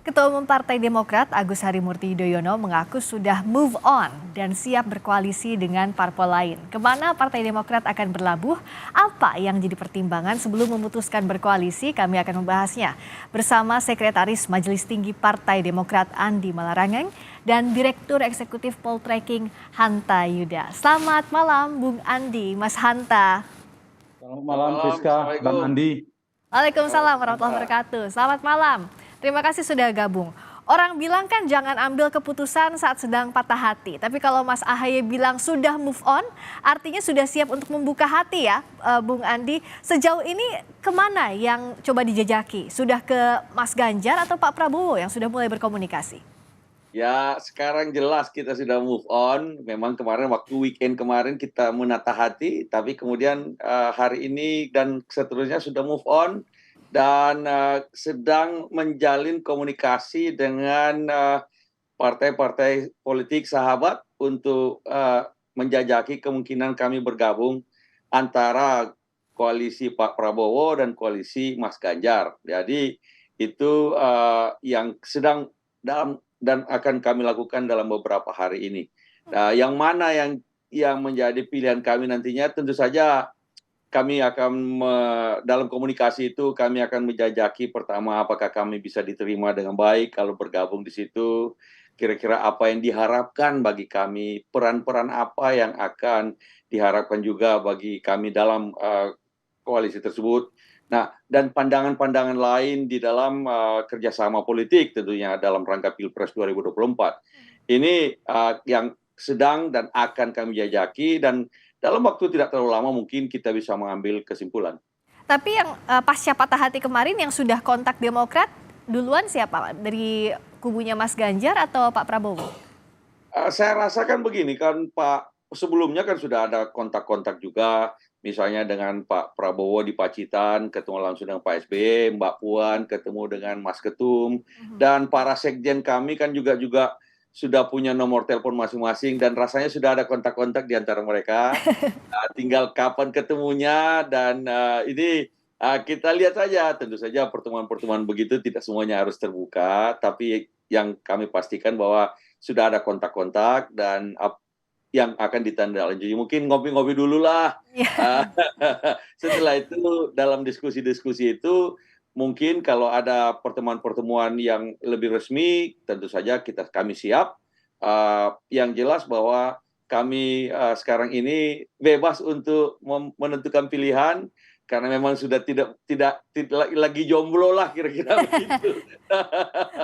Ketua Umum Partai Demokrat Agus Harimurti Yudhoyono mengaku sudah move on dan siap berkoalisi dengan parpol lain. Kemana Partai Demokrat akan berlabuh? Apa yang jadi pertimbangan sebelum memutuskan berkoalisi? Kami akan membahasnya bersama Sekretaris Majelis Tinggi Partai Demokrat Andi Malarangeng dan Direktur Eksekutif Poltreking Hanta Yuda. Selamat malam Bung Andi, Mas Hanta. Selamat malam Friska, Bang Andi. Waalaikumsalam warahmatullahi wabarakatuh. Selamat malam. Terima kasih sudah gabung. Orang bilang kan jangan ambil keputusan saat sedang patah hati. Tapi kalau Mas Ahaye bilang sudah move on, artinya sudah siap untuk membuka hati ya, Bung Andi. Sejauh ini kemana yang coba dijajaki? Sudah ke Mas Ganjar atau Pak Prabowo yang sudah mulai berkomunikasi? Ya, sekarang jelas kita sudah move on. Memang kemarin waktu weekend kemarin kita menata hati, tapi kemudian hari ini dan seterusnya sudah move on dan sedang menjalin komunikasi dengan partai-partai politik sahabat untuk menjajaki kemungkinan kami bergabung antara koalisi Pak Prabowo dan koalisi Mas Ganjar. Jadi itu yang sedang dalam dan akan kami lakukan dalam beberapa hari ini. Nah, yang mana yang menjadi pilihan kami nantinya tentu saja kami akan dalam komunikasi itu kami akan menjajaki pertama apakah kami bisa diterima dengan baik kalau bergabung di situ, kira-kira apa yang diharapkan bagi kami, peran-peran apa yang akan diharapkan juga bagi kami dalam koalisi tersebut. Nah, dan pandangan-pandangan lain di dalam kerjasama politik tentunya dalam rangka Pilpres 2024. Ini yang sedang dan akan kami jajaki dan dalam waktu tidak terlalu lama mungkin kita bisa mengambil kesimpulan. Tapi yang pasca patah hati kemarin yang sudah kontak Demokrat duluan siapa? Dari kubunya Mas Ganjar atau Pak Prabowo? Saya rasakan begini kan Pak, sebelumnya kan sudah ada kontak-kontak juga. Misalnya dengan Pak Prabowo di Pacitan, ketemu langsung dengan Pak SBY, Mbak Puan, ketemu dengan Mas Ketum, dan para sekjen kami kan juga sudah punya nomor telepon masing-masing dan rasanya sudah ada kontak-kontak di antara mereka. Tinggal kapan ketemunya dan ini kita lihat saja. Tentu saja pertemuan-pertemuan begitu tidak semuanya harus terbuka, tapi yang kami pastikan bahwa sudah ada kontak-kontak dan yang akan ditindaklanjuti. Mungkin ngopi-ngopi dulu lah. Setelah itu dalam diskusi-diskusi itu mungkin kalau ada pertemuan-pertemuan yang lebih resmi tentu saja kami siap. Yang jelas bahwa kami sekarang ini bebas untuk menentukan pilihan karena memang sudah tidak lagi jomblo lah kira-kira begitu.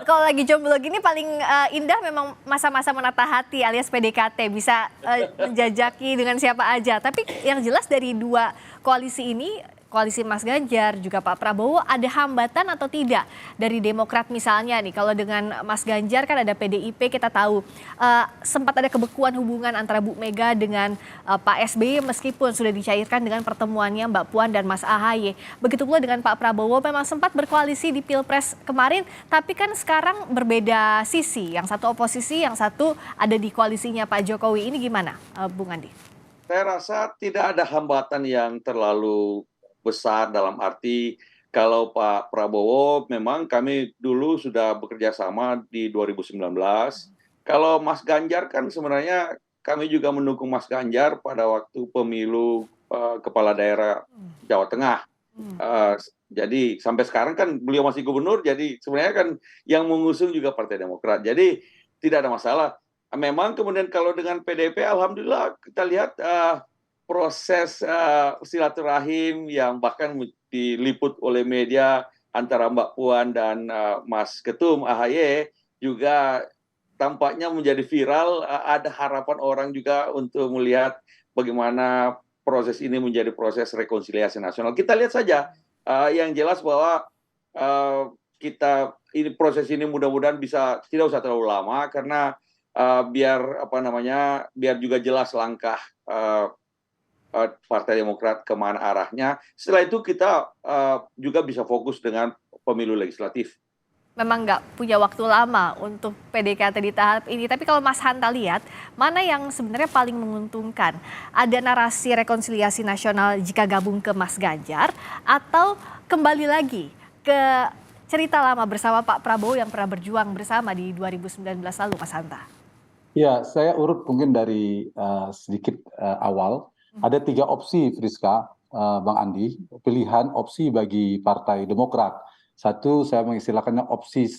Kalau lagi jomblo gini paling indah memang masa-masa menata hati alias PDKT, bisa menjajaki dengan siapa aja. Tapi yang jelas dari dua koalisi ini, koalisi Mas Ganjar juga Pak Prabowo, ada hambatan atau tidak dari Demokrat misalnya nih? Kalau dengan Mas Ganjar kan ada PDIP, kita tahu sempat ada kebekuan hubungan antara Bu Mega dengan Pak SBY meskipun sudah dicairkan dengan pertemuannya Mbak Puan dan Mas Ahaye. Begitu pula dengan Pak Prabowo, memang sempat berkoalisi di Pilpres kemarin, tapi kan sekarang berbeda sisi. Yang satu oposisi, yang satu ada di koalisinya Pak Jokowi. Ini gimana, Bung Andi? Saya rasa tidak ada hambatan yang terlalu besar dalam arti kalau Pak Prabowo memang kami dulu sudah bekerja sama di 2019. Kalau Mas Ganjar kan sebenarnya kami juga mendukung Mas Ganjar pada waktu pemilu kepala daerah Jawa Tengah. Jadi sampai sekarang kan beliau masih gubernur, jadi sebenarnya kan yang mengusung juga Partai Demokrat. Jadi tidak ada masalah. Memang kemudian kalau dengan PDIP, alhamdulillah kita lihat proses silaturahim yang bahkan diliput oleh media antara Mbak Puan dan Mas Ketum Ahaye juga tampaknya menjadi viral. Ada harapan orang juga untuk melihat bagaimana proses ini menjadi proses rekonsiliasi nasional. Kita lihat saja. Yang jelas bahwa proses ini mudah-mudahan tidak usah terlalu lama karena biar juga jelas langkah Partai Demokrat kemana arahnya. Setelah itu kita juga bisa fokus dengan pemilu legislatif. Memang nggak punya waktu lama untuk PDKT di tahap ini. Tapi kalau Mas Hanta lihat, mana yang sebenarnya paling menguntungkan? Ada narasi rekonsiliasi nasional jika gabung ke Mas Ganjar, atau kembali lagi ke cerita lama bersama Pak Prabowo yang pernah berjuang bersama di 2019 lalu, Mas Hanta? Ya, saya urut mungkin dari sedikit awal. Ada 3 opsi, Friska, Bang Andi, pilihan opsi bagi Partai Demokrat. Satu, saya mengistilahkannya opsi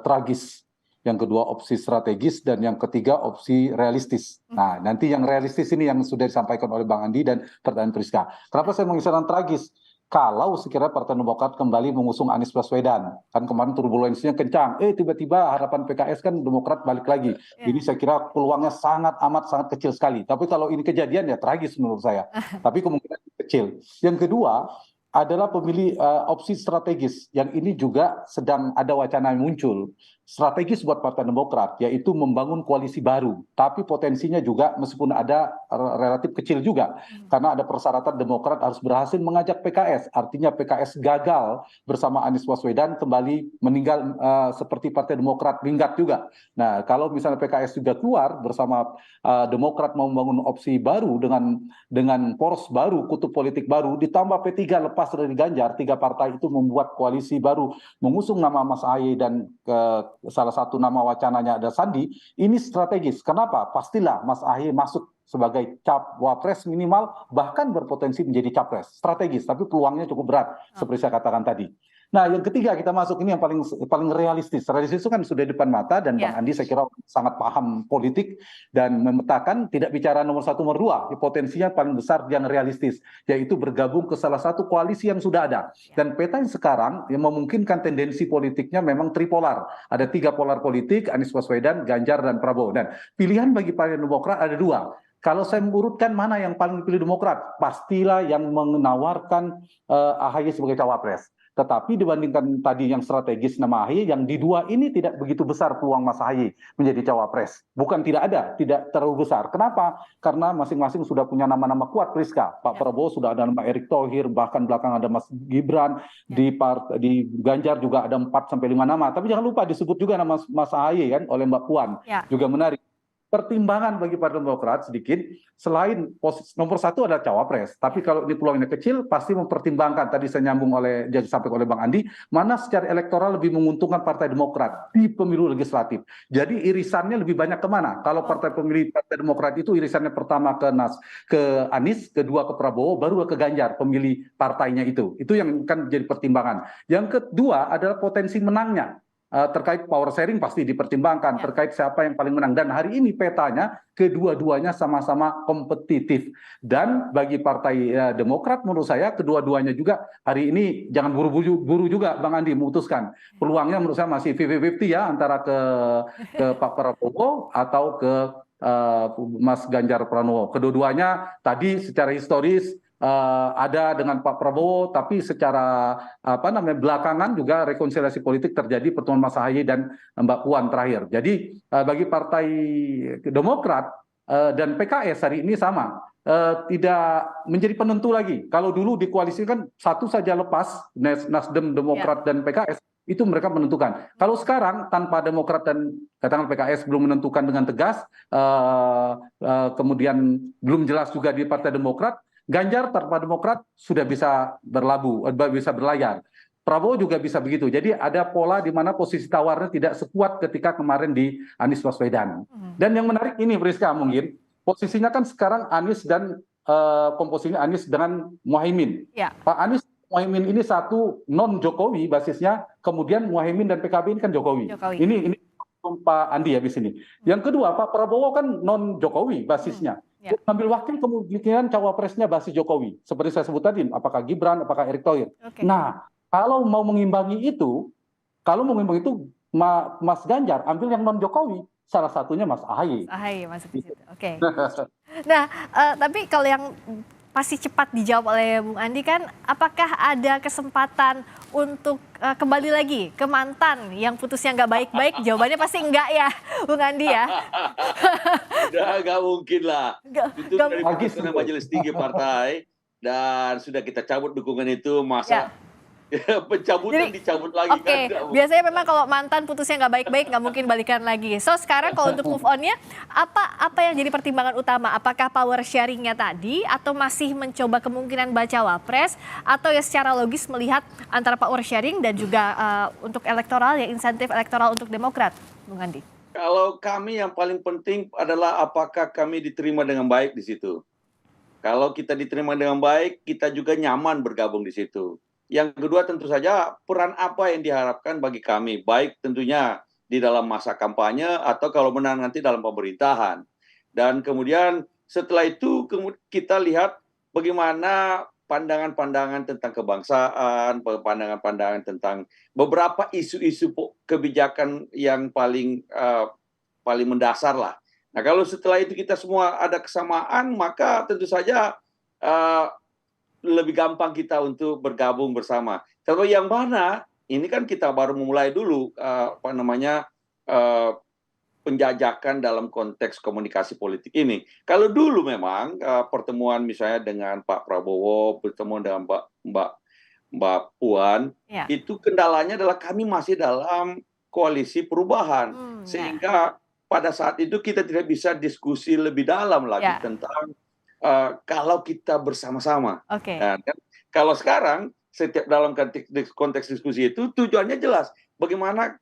tragis. Yang kedua, opsi strategis. Dan yang ketiga, opsi realistis. Nah, nanti yang realistis ini yang sudah disampaikan oleh Bang Andi dan pertanyaan Friska. Kenapa saya mengistilahkan tragis? Kalau sekiranya Partai Demokrat kembali mengusung Anies Baswedan, kan kemarin turbulensinya kencang, tiba-tiba harapan PKS kan Demokrat balik lagi. Ini saya kira peluangnya sangat kecil sekali. Tapi kalau ini kejadian ya tragis menurut saya. Tapi kemungkinan kecil. Yang kedua adalah pemilih opsi strategis, yang ini juga sedang ada wacana yang muncul. Strategis buat Partai Demokrat, yaitu membangun koalisi baru. Tapi potensinya juga meskipun ada relatif kecil juga. Karena ada persyaratan Demokrat harus berhasil mengajak PKS. Artinya PKS gagal bersama Anies Baswedan kembali meninggal seperti Partai Demokrat minggat juga. Nah, kalau misalnya PKS juga keluar bersama Demokrat mau membangun opsi baru dengan poros baru, kutub politik baru, ditambah P3 lepas dari Ganjar, 3 partai itu membuat koalisi baru, mengusung nama Mas Ahy dan salah satu nama wacananya ada Sandi, ini strategis. Kenapa? Pastilah Mas Ahy masuk sebagai wapres minimal, bahkan berpotensi menjadi capres. Strategis, tapi peluangnya cukup berat, seperti saya katakan tadi. Nah, yang ketiga kita masuk ini yang paling realistis. Realistis itu kan sudah di depan mata dan Bang Andi saya kira sangat paham politik dan memetakan tidak bicara nomor 1, nomor 2. Potensinya paling besar yang realistis, yaitu bergabung ke salah satu koalisi yang sudah ada. Dan peta yang sekarang yang memungkinkan tendensi politiknya memang tripolar. Ada 3 polar politik, Anies Baswedan, Ganjar, dan Prabowo. Dan pilihan bagi Partai Demokrat ada 2. Kalau saya mengurutkan mana yang paling dipilih Demokrat, pastilah yang menawarkan AHY sebagai cawapres. Tetapi dibandingkan tadi yang strategis nama AHY, yang di 2 ini tidak begitu besar peluang Mas AHY menjadi cawapres. Bukan tidak ada, tidak terlalu besar. Kenapa? Karena masing-masing sudah punya nama-nama kuat, Priska. Pak Prabowo sudah ada nama Erick Thohir, bahkan belakang ada Mas Gibran, di Ganjar juga ada 4-5 nama. Tapi jangan lupa disebut juga nama Mas AHY kan oleh Mbak Puan. Juga menarik. Pertimbangan bagi Partai Demokrat sedikit, selain posisi nomor 1 adalah cawapres, tapi kalau ini peluangnya kecil, pasti mempertimbangkan, tadi saya nyambung jadi sampai oleh Bang Andi, mana secara elektoral lebih menguntungkan Partai Demokrat di pemilu legislatif. Jadi irisannya lebih banyak kemana? Kalau pemilih Partai Demokrat itu irisannya pertama ke Anies, kedua ke Prabowo, baru ke Ganjar, pemilih partainya itu. Itu yang kan jadi pertimbangan. Yang kedua adalah potensi menangnya. Terkait power sharing pasti dipertimbangkan, terkait siapa yang paling menang. Dan hari ini petanya kedua-duanya sama-sama kompetitif. Dan bagi Partai Demokrat menurut saya kedua-duanya juga hari ini jangan buru-buru juga Bang Andi memutuskan. Peluangnya menurut saya masih 50-50 ya, antara ke Pak Prabowo atau ke Mas Ganjar Pranowo. Kedua-duanya tadi secara historis ada dengan Pak Prabowo, tapi secara belakangan juga rekonsiliasi politik terjadi pertemuan Mas Ahy dan Mbak Puan terakhir. Jadi bagi Partai Demokrat dan PKS hari ini sama, tidak menjadi penentu lagi. Kalau dulu di koalisi kan satu saja lepas, Nasdem, Demokrat dan PKS, itu mereka menentukan. Kalau sekarang tanpa Demokrat dan katakan PKS belum menentukan dengan tegas, kemudian belum jelas juga di Partai Demokrat, Ganjar tanpa Demokrat sudah bisa bisa berlayar. Prabowo juga bisa begitu. Jadi ada pola di mana posisi tawarnya tidak sekuat ketika kemarin di Anies Baswedan. Dan yang menarik ini, Priska, mungkin posisinya kan sekarang Anies dan komposisinya Anies dengan Muhaimin. Pak Anies Muhaimin ini satu non Jokowi basisnya, kemudian Muhaimin dan PKB ini kan Jokowi. Ini Pak Andi habis ini. Yang kedua, Pak Prabowo kan non Jokowi basisnya. Ambil wakil kemungkinan cawapresnya basis Jokowi. Seperti saya sebut tadi, apakah Gibran, apakah Erick Thohir. Nah, kalau mau mengimbangi itu, Mas Ganjar ambil yang non Jokowi, salah satunya Mas Ahy. Ahy masuk di situ. Oke. Nah, tapi kalau yang pasti cepat dijawab oleh Bung Andi kan, apakah ada kesempatan untuk kembali lagi ke mantan yang putusnya nggak baik-baik? Jawabannya pasti enggak ya, Bung Andi ya. Udah nggak mungkin lah. Itu dari putusan Majelis Tinggi Partai dan sudah kita cabut dukungan itu, masa Pencabutan Jadi, dicabut lagi oke, kan nggak mungkin. biasanya memang kalau mantan putusnya nggak baik-baik nggak mungkin balikan lagi. So sekarang kalau untuk move on-nya, apa yang jadi pertimbangan utama? Apakah power sharing-nya tadi atau masih mencoba kemungkinan baca wapres atau ya secara logis melihat antara power sharing dan juga untuk elektoral ya insentif elektoral untuk Demokrat, Bung Andi? Kalau kami yang paling penting adalah apakah kami diterima dengan baik di situ. Kalau kita diterima dengan baik, kita juga nyaman bergabung di situ. Yang kedua tentu saja peran apa yang diharapkan bagi kami, baik tentunya di dalam masa kampanye atau kalau menang nanti dalam pemerintahan. Dan kemudian setelah itu kita lihat bagaimana pandangan-pandangan tentang kebangsaan, pandangan-pandangan tentang beberapa isu-isu kebijakan yang paling mendasar lah. Nah, kalau setelah itu kita semua ada kesamaan, maka tentu saja lebih gampang kita untuk bergabung bersama. Kalau yang mana, ini kan kita baru memulai dulu penjajakan dalam konteks komunikasi politik ini. Kalau dulu memang pertemuan misalnya dengan Pak Prabowo, pertemuan dengan Mbak Puan, Ya. itu kendalanya adalah kami masih dalam koalisi perubahan, Ya. sehingga pada saat itu kita tidak bisa diskusi lebih dalam lagi Ya. tentang kalau kita bersama-sama. Oke. Nah, kan? Kalau sekarang setiap dalam konteks diskusi itu tujuannya jelas. Bagaimana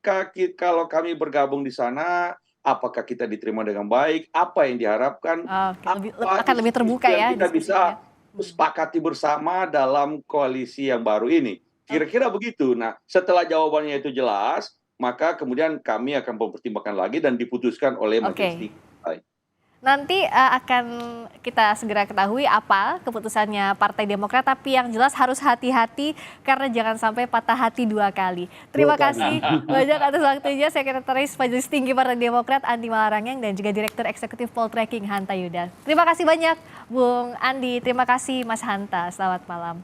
kalau kami bergabung di sana, apakah kita diterima dengan baik, apa yang diharapkan, Oke, apa akan lebih terbuka ya yang kita bisa diskusinya. sepakati bersama dalam koalisi yang baru ini. Kira-kira begitu. Nah, setelah jawabannya itu jelas, maka kemudian kami akan mempertimbangkan lagi dan diputuskan oleh majelis tinggi. Nanti akan kita segera ketahui apa keputusannya Partai Demokrat, tapi yang jelas harus hati-hati karena jangan sampai patah hati 2 kali. Terima kasih banyak atas waktunya Sekretaris Majelis Tinggi Partai Demokrat Andi Malarangeng dan juga Direktur Eksekutif Poltreking Hanta Yuda. Terima kasih banyak Bung Andi, terima kasih Mas Hanta, selamat malam.